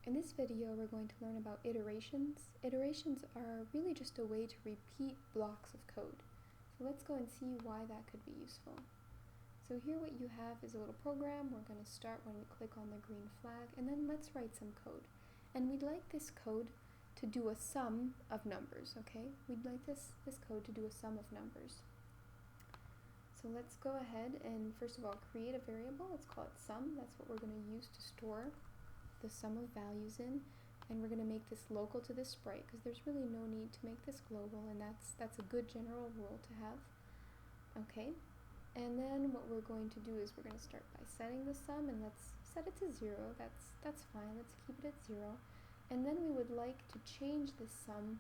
In this video, we're going to learn about iterations. Iterations are really just a way to repeat blocks of code. So let's go and see why that could be useful. So here what you have is a little program. We're going to start when we click on the green flag, and then let's write some code. And we'd like this code to do a sum of numbers, okay? We'd like this code to do a sum of numbers. So let's go ahead and first of all create a variable. Let's call it sum. That's what we're going to use to store the sum of values in, and we're going to make this local to this sprite because there's really no need to make this global, and that's a good general rule to have. Okay, and then what we're going to do is we're going to start by setting the sum, and let's set it to 0. That's fine. Let's keep it at 0, and then we would like to change the sum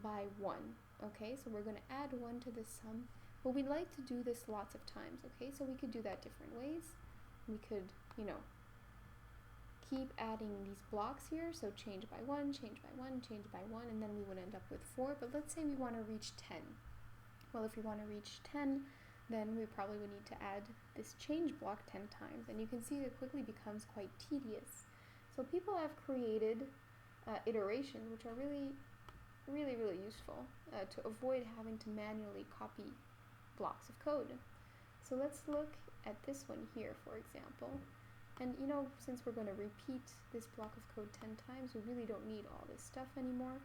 by 1. Okay, so we're going to add 1 to the sum. But we'd like to do this lots of times. Okay, so we could do that different ways. We could, keep adding these blocks here, so change by 1, change by 1, change by 1, and then we would end up with 4, but let's say we want to reach 10. Well, if we want to reach 10, then we probably would need to add this change block 10 times, and you can see it quickly becomes quite tedious. So people have created iterations, which are really useful to avoid having to manually copy blocks of code. So let's look at this one here, for example. And since we're going to repeat this block of code 10 times, we really don't need all this stuff anymore.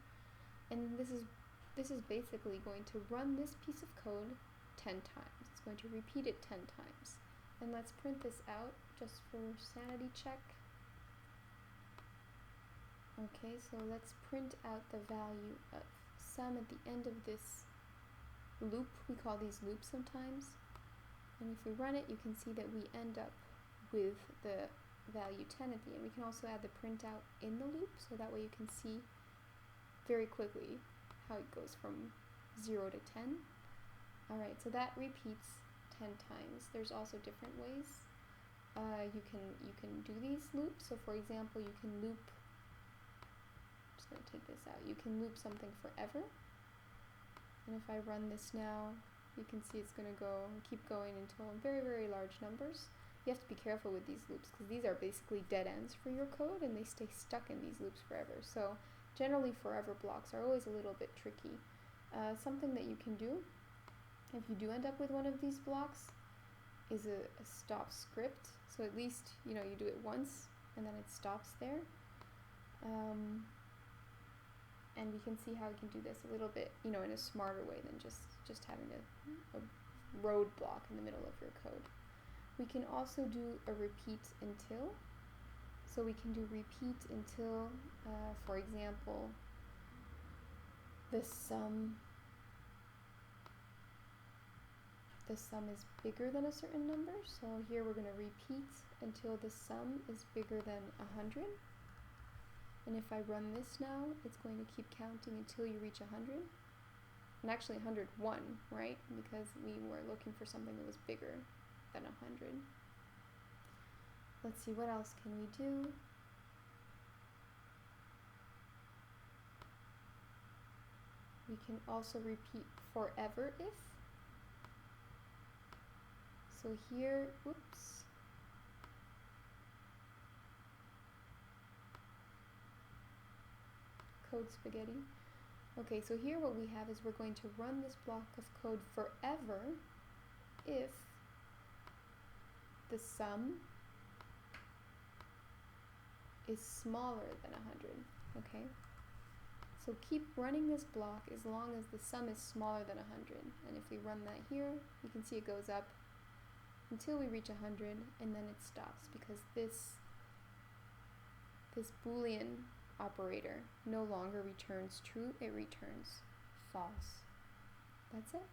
And this is basically going to run this piece of code 10 times. It's going to repeat it 10 times. And let's print this out just for sanity check. Okay, so let's print out the value of sum at the end of this loop. We call these loops sometimes. And if we run it, you can see that we end up with the value 10 at the end. We can also add the printout in the loop, so that way you can see very quickly how it goes from 0 to 10. Alright, so that repeats 10 times. There's also different ways you can do these loops. So for example, you can loop, I'm just going to take this out, you can loop something forever. And if I run this now, you can see it's going to keep going until very large numbers. You have to be careful with these loops because these are basically dead ends for your code and they stay stuck in these loops forever. So generally forever blocks are always a little bit tricky. Something that you can do if you do end up with one of these blocks is a stop script. So at least you do it once and then it stops there. And we can see how we can do this a little bit in a smarter way than just having a roadblock in the middle of your code. We can also do a repeat until. So we can do repeat until, for example, the sum is bigger than a certain number. So here we're going to repeat until the sum is bigger than 100. And if I run this now, it's going to keep counting until you reach 100. And actually 101, right? Because we were looking for something that was bigger than 100. Let's see, what else can we do? We can also repeat forever if. So here, oops. Code spaghetti. Okay, so here what we have is we're going to run this block of code forever if the sum is smaller than 100, okay? So keep running this block as long as the sum is smaller than 100. And if we run that here, you can see it goes up until we reach 100, and then it stops because this Boolean operator no longer returns true, it returns false. That's it.